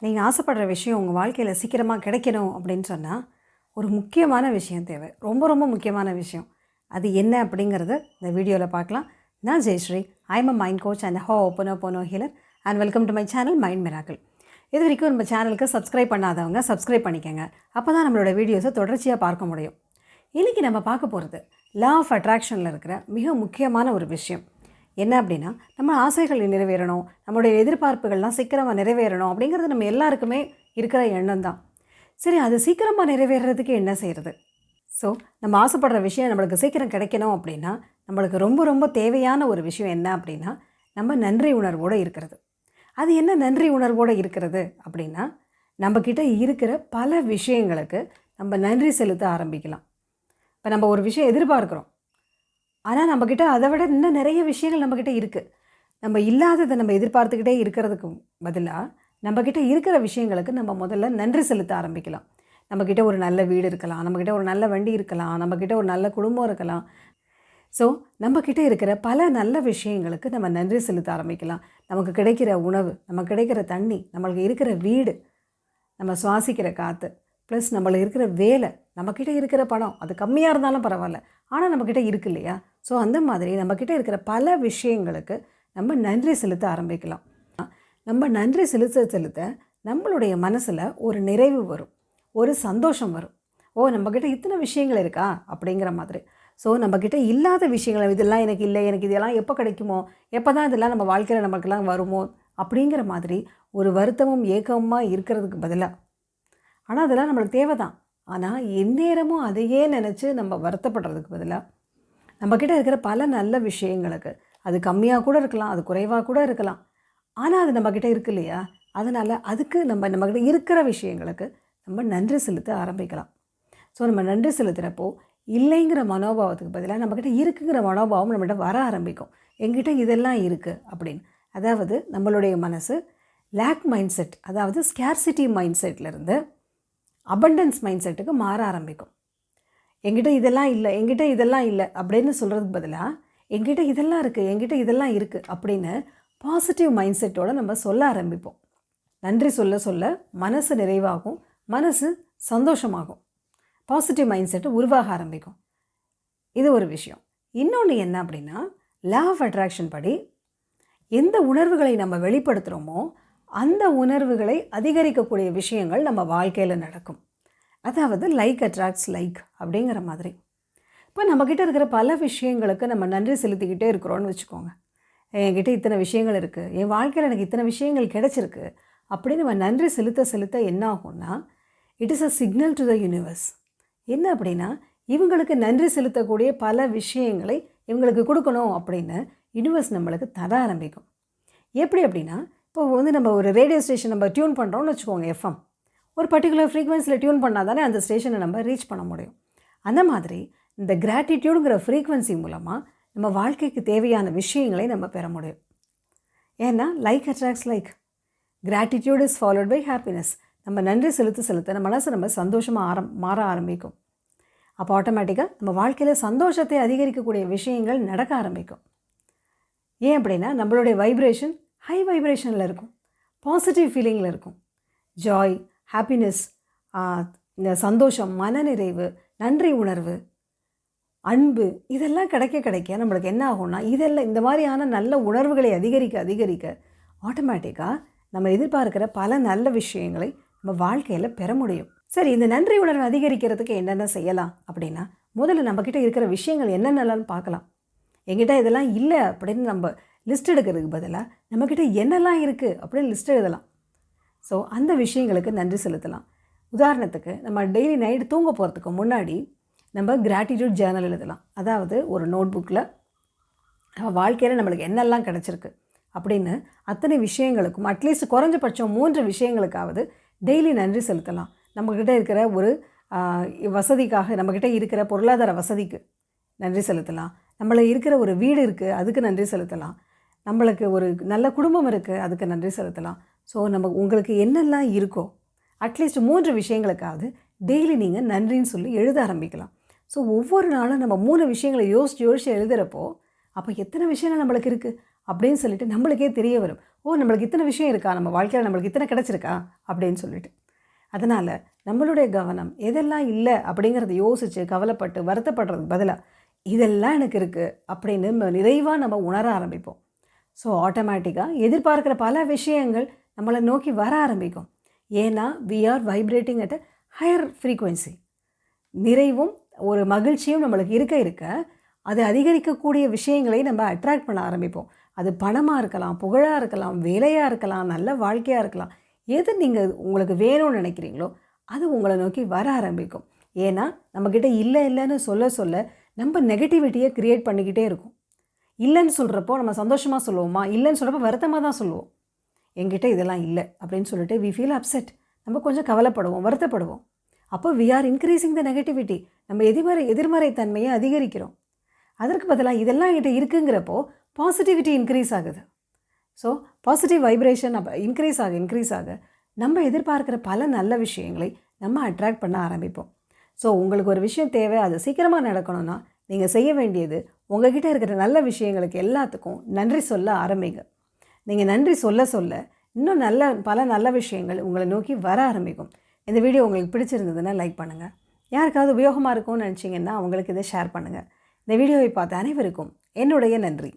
நீங்கள் ஆசைப்படுற விஷயம் உங்கள் வாழ்க்கையில் சீக்கிரமாக கிடைக்கணும் அப்படின்னு சொன்னால் ஒரு முக்கியமான விஷயம் தேவை. ரொம்ப ரொம்ப முக்கியமான விஷயம். அது என்ன அப்படிங்கிறத இந்த வீடியோவில் பார்க்கலாம். நான் Jayashree. I am a mind coach and ho'oponopono healer and welcome to my channel mind miracle. இது வரைக்கும் நம்ம சேனலுக்கு சப்ஸ்கிரைப் பண்ணாதவங்க சப்ஸ்கிரைப் பண்ணிக்கோங்க. அப்போ தான் நம்மளோட வீடியோஸை தொடர்ச்சியாக பார்க்க முடியும். இன்றைக்கி நம்ம பார்க்க போகிறது லா ஆஃப் அட்ராக்ஷனில் இருக்கிற மிக முக்கியமான ஒரு விஷயம். என்ன அப்படின்னா, நம்ம ஆசைகள் நிறைவேறணும், நம்மளுடைய எதிர்பார்ப்புகள்லாம் சீக்கிரமாக நிறைவேறணும் அப்படிங்கிறது நம்ம எல்லாருக்குமே இருக்கிற எண்ணம் தான். சரி, அது சீக்கிரமாக நிறைவேறதுக்கு என்ன செய்கிறது? ஸோ நம்ம ஆசைப்படுற விஷயம் நம்மளுக்கு சீக்கிரம் கிடைக்கணும் அப்படின்னா நம்மளுக்கு ரொம்ப ரொம்ப தேவையான ஒரு விஷயம் என்ன அப்படின்னா, நம்ம நன்றி உணர்வோடு இருக்கிறது. அது என்ன நன்றி உணர்வோடு இருக்கிறது அப்படின்னா, நம்மக்கிட்ட இருக்கிற பல விஷயங்களுக்கு நம்ம நன்றி செலுத்த ஆரம்பிக்கலாம். இப்போ நம்ம ஒரு விஷயம் எதிர்பார்க்குறோம், ஆனால் நம்மக்கிட்ட அதை விட இன்னும் நிறைய விஷயங்கள் நம்மக்கிட்ட இருக்குது. நம்ம இல்லாததை நம்ம எதிர்பார்த்துக்கிட்டே இருக்கிறதுக்கு பதிலாக நம்மக்கிட்ட இருக்கிற விஷயங்களுக்கு நம்ம முதல்ல நன்றி செலுத்த ஆரம்பிக்கலாம். நம்மக்கிட்ட ஒரு நல்ல வீடு இருக்கலாம், நம்மக்கிட்ட ஒரு நல்ல வண்டி இருக்கலாம், நம்மக்கிட்ட ஒரு நல்ல குடும்பம் இருக்கலாம். ஸோ நம்மக்கிட்ட இருக்கிற பல நல்ல விஷயங்களுக்கு நம்ம நன்றி செலுத்த ஆரம்பிக்கலாம். நமக்கு கிடைக்கிற உணவு, நமக்கு கிடைக்கிற தண்ணி, நம்மளுக்கு இருக்கிற வீடு, நம்ம சுவாசிக்கிற காற்று, ப்ளஸ் நம்மளுக்கு இருக்கிற வேலை, நம்மக்கிட்ட இருக்கிற பணம், அது கம்மியாக இருந்தாலும் பரவாயில்ல, ஆனால் நம்மக்கிட்ட இருக்கு இல்லையா? ஸோ அந்த மாதிரி நம்மக்கிட்ட இருக்கிற பல விஷயங்களுக்கு நம்ம நன்றி செலுத்த ஆரம்பிக்கலாம். நம்ம நன்றி செலுத்த செலுத்த நம்மளுடைய மனசில் ஒரு நிறைவு வரும், ஒரு சந்தோஷம் வரும். ஓ, நம்மக்கிட்ட இத்தனை விஷயங்கள் இருக்கா அப்படிங்கிற மாதிரி. ஸோ நம்மக்கிட்ட இல்லாத விஷயங்கள், இதெல்லாம் எனக்கு இல்லை, எனக்கு இதெல்லாம் எப்போ கிடைக்குமோ, எப்போ தான் இதெல்லாம் நம்ம வாழ்க்கையில் நமக்கெல்லாம் வருமோ அப்படிங்கிற மாதிரி ஒரு வருத்தமும் ஏக்கமாக இருக்கிறதுக்கு பதிலாக, ஆனால் அதெல்லாம் நம்மளுக்கு தேவை தான், ஆனால் எந்நேரமும் அதையே நினச்சி நம்ம வருத்தப்படுறதுக்கு பதிலாக நம்மக்கிட்ட இருக்கிற பல நல்ல விஷயங்களுக்கு, அது கம்மியாக கூட இருக்கலாம், அது குறைவாக கூட இருக்கலாம், ஆனால் அது நம்மக்கிட்ட இருக்கு இல்லையா? அதனால் அதுக்கு நம்மக்கிட்ட இருக்கிற விஷயங்களுக்கு நம்ம நன்றி செலுத்த ஆரம்பிக்கலாம். ஸோ நம்ம நன்றி செலுத்துகிறப்போ இல்லைங்கிற மனோபாவத்துக்கு பதிலாக நம்மக்கிட்ட இருக்குங்கிற மனோபாவம் நம்மகிட்ட வர ஆரம்பிக்கும். எங்கிட்ட இதெல்லாம் இருக்குது அப்படின்னு. அதாவது நம்மளுடைய மனசு லேக் மைண்ட் செட், அதாவது ஸ்கேர்சிட்டி மைண்ட் செட்லேருந்து அபண்டன்ஸ் மைண்ட் செட்டுக்கு மாற ஆரம்பிக்கும். எங்கிட்ட இதெல்லாம் இல்லை, எங்கிட்ட இதெல்லாம் இல்லை அப்படின்னு சொல்கிறதுக்கு பதிலாக எங்கிட்ட இதெல்லாம் இருக்குது, எங்கிட்ட இதெல்லாம் இருக்குது அப்படின்னு பாசிட்டிவ் மைண்ட் செட்டோடு நம்ம சொல்ல ஆரம்பிப்போம். நன்றி சொல்ல சொல்ல மனசு நிறைவாகும், மனசு சந்தோஷமாகும், பாசிட்டிவ் மைண்ட் செட்டு உருவாக ஆரம்பிக்கும். இது ஒரு விஷயம். இன்னொன்று என்ன அப்படின்னா, லா ஆஃப் அட்ராக்ஷன் படி எந்த உணர்வுகளை நம்ம வெளிப்படுத்துகிறோமோ அந்த உணர்வுகளை அதிகரிக்கக்கூடிய விஷயங்கள் நம்ம வாழ்க்கையில் நடக்கும். அதாவது லைக் அட்ராக்ட்ஸ் லைக் அப்படிங்கிற மாதிரி. இப்போ நம்மக்கிட்ட இருக்கிற பல விஷயங்களுக்கு நம்ம நன்றி செலுத்திக்கிட்டே இருக்கிறோன்னு வச்சுக்கோங்க. என்கிட்ட இத்தனை விஷயங்கள் இருக்குது, என் வாழ்க்கையில் எனக்கு இத்தனை விஷயங்கள் கிடச்சிருக்கு அப்படின்னு நம்ம நன்றி செலுத்த செலுத்த என்ன ஆகும்னா, it is a signal to the universe. என்ன அப்படின்னா, இவங்களுக்கு நன்றி செலுத்தக்கூடிய பல விஷயங்களை இவங்களுக்கு கொடுக்கணும் அப்படின்னு யூனிவர்ஸ் நம்மளுக்கு தர ஆரம்பிக்கும். எப்படி அப்படின்னா, இப்போ நம்ம ஒரு ரேடியோ ஸ்டேஷன் நம்ம டியூன் பண்ணுறோம்னு வச்சுக்கோங்க, எஃப்எம். ஒரு பர்டிகுலர் ஃப்ரீக்வன்சியில் டியூன் பண்ணால் தானே அந்த ஸ்டேஷனை நம்ம ரீச் பண்ண முடியும். அந்த மாதிரி இந்த கிராட்டிடியூடுங்கிற ஃப்ரீக்வன்சி மூலமாக நம்ம வாழ்க்கைக்கு தேவையான விஷயங்களை நம்ம பெற முடியும். ஏன்னா like attracts like, gratitude is followed by happiness. நம்ம நன்றி செலுத்த செலுத்த நம்ம மனசு நம்ம சந்தோஷமாக மாற ஆரம்பிக்கும். அப்போ ஆட்டோமேட்டிக்காக நம்ம வாழ்க்கையில் சந்தோஷத்தை அதிகரிக்கக்கூடிய விஷயங்கள் நடக்க ஆரம்பிக்கும். ஏன் அப்படின்னா நம்மளுடைய வைப்ரேஷன் ஹை வைப்ரேஷனில் இருக்கும், பாசிட்டிவ் ஃபீலிங்கில் இருக்கும். ஜாய், ஹாப்பினஸ், இந்த சந்தோஷம், மனநிறைவு, நன்றி உணர்வு, அன்பு, இதெல்லாம் கிடைக்க கிடைக்க நம்மளுக்கு என்ன ஆகும்னா, இதெல்லாம் இந்த மாதிரியான நல்ல உணர்வுகளை அதிகரிக்க அதிகரிக்க ஆட்டோமேட்டிக்காக நம்ம எதிர்பார்க்குற பல நல்ல விஷயங்களை நம்ம வாழ்க்கையில் பெற முடியும். சரி, இந்த நன்றி உணர்வு அதிகரிக்கிறதுக்கு என்னென்ன செய்யலாம் அப்படின்னா, முதல்ல நம்மக்கிட்ட இருக்கிற விஷயங்கள் என்னென்னலாம் பார்க்கலாம். என்கிட்ட இதெல்லாம் இல்லை அப்படின்னு நம்ம லிஸ்ட் எடுக்கிறதுக்கு பதிலாக நம்மக்கிட்ட என்னெல்லாம் இருக்குது அப்படின்னு லிஸ்ட் எழுதலாம். ஸோ அந்த விஷயங்களுக்கு நன்றி செலுத்தலாம். உதாரணத்துக்கு, நம்ம டெய்லி நைட்டு தூங்க போகிறதுக்கு முன்னாடி நம்ம கிராட்டிடியூட் ஜேர்னல் எழுதலாம். அதாவது ஒரு நோட் புக்கில் நம்ம வாழ்க்கையில் நம்மளுக்கு என்னெல்லாம் கிடச்சிருக்கு அப்படின்னு அத்தனை விஷயங்களுக்கும் அட்லீஸ்ட் குறைஞ்சபட்சம் 3 விஷயங்களுக்காவது டெய்லி நன்றி செலுத்தலாம். நம்மக்கிட்ட இருக்கிற ஒரு வசதிக்காக, நம்மக்கிட்ட இருக்கிற பொருளாதார வசதிக்கு நன்றி செலுத்தலாம். நம்மளுக்கு இருக்கிற ஒரு வீடு இருக்குது, அதுக்கு நன்றி செலுத்தலாம். நம்மளுக்கு ஒரு நல்ல குடும்பம் இருக்குது, அதுக்கு நன்றி செலுத்தலாம். ஸோ உங்களுக்கு என்னெல்லாம் இருக்கோ அட்லீஸ்ட் 3 விஷயங்களுக்காவது டெய்லி நீங்கள் நன்றின்னு சொல்லி எழுத ஆரம்பிக்கலாம். ஸோ ஒவ்வொரு நாளும் நம்ம 3 விஷயங்களை யோசித்து எழுதுகிறப்போ அப்போ எத்தனை விஷயங்கள் நம்மளுக்கு இருக்குது அப்படின்னு சொல்லிட்டு நம்மளுக்கே தெரிய வரும். ஓ நம்மளுக்கு இத்தனை விஷயம் இருக்கா, நம்ம வாழ்க்கையில் நம்மளுக்கு இத்தனை கிடச்சிருக்கா அப்படின்னு சொல்லிட்டு. அதனால் நம்மளுடைய கவனம் எதெல்லாம் இல்லை அப்படிங்கிறத யோசித்து கவலைப்பட்டு வருத்தப்படுறதுக்கு பதிலாக இதெல்லாம் எனக்கு இருக்குது அப்படின்னு நிறைவாக நம்ம உணர ஆரம்பிப்போம். ஸோ ஆட்டோமேட்டிக்காக எதிர்பார்க்குற பல விஷயங்கள் நம்மளை நோக்கி வர ஆரம்பிக்கும். ஏன்னா we are vibrating at a higher frequency. நிறைவும் ஒரு மகிழ்ச்சியும் நம்மளுக்கு இருக்க அது அதிகரிக்கக்கூடிய விஷயங்களை நம்ம அட்ராக்ட் பண்ண ஆரம்பிப்போம். அது பணமாக இருக்கலாம், புகழாக இருக்கலாம், வேலையாக இருக்கலாம், நல்ல வாழ்க்கையாக இருக்கலாம். எது நீங்கள் உங்களுக்கு வேணும்னு நினைக்கிறீங்களோ அது உங்களை நோக்கி வர ஆரம்பிக்கும். ஏன்னா நம்மக்கிட்ட இல்லைன்னு சொல்ல நம்ம நெகட்டிவிட்டியை க்ரியேட் பண்ணிக்கிட்டே இருக்கும். இல்லைன்னு சொல்கிறப்போ நம்ம சந்தோஷமாக சொல்லுவோமா, இல்லைன்னு சொல்கிறப்போ வருத்தமாக தான் சொல்லுவோம். என்கிட்ட இதெல்லாம் இல்லை அப்படின்னு சொல்லிட்டு வி ஃபீல் அப்செட். நம்ம கொஞ்சம் கவலைப்படுவோம், வருத்தப்படுவோம். அப்போ we are increasing the negativity. நம்ம எதிர்மறை தன்மையை அதிகரிக்கிறோம். அதற்கு பதிலாக இதெல்லாம் என்கிட்ட இருக்குங்கிறப்போ பாசிட்டிவிட்டி இன்க்ரீஸ் ஆகுது. ஸோ பாசிட்டிவ் வைப்ரேஷன் அப்போ இன்க்ரீஸ் ஆக நம்ம எதிர்பார்க்குற பல நல்ல விஷயங்களை நம்ம அட்ராக்ட் பண்ண ஆரம்பிப்போம். ஸோ உங்களுக்கு ஒரு விஷயம் தேவை, அது சீக்கிரமாக நடக்கணும்னா நீங்கள் செய்ய வேண்டியது உங்கள்கிட்ட இருக்கிற நல்ல விஷயங்களுக்கு எல்லாத்துக்கும் நன்றி சொல்ல ஆரம்பிங்க. நீங்கள் நன்றி சொல்ல இன்னும் பல நல்ல விஷயங்கள் உங்களை நோக்கி வர ஆரம்பிக்கும். இந்த வீடியோ உங்களுக்கு பிடிச்சிருந்ததுன்னா லைக் பண்ணுங்கள். யாருக்காவது உபயோகமாக இருக்கும்னு நினச்சிங்கன்னா அவங்களுக்கு இதை ஷேர் பண்ணுங்கள். இந்த வீடியோவை பார்த்த அனைவருக்கும் என்னுடைய நன்றி.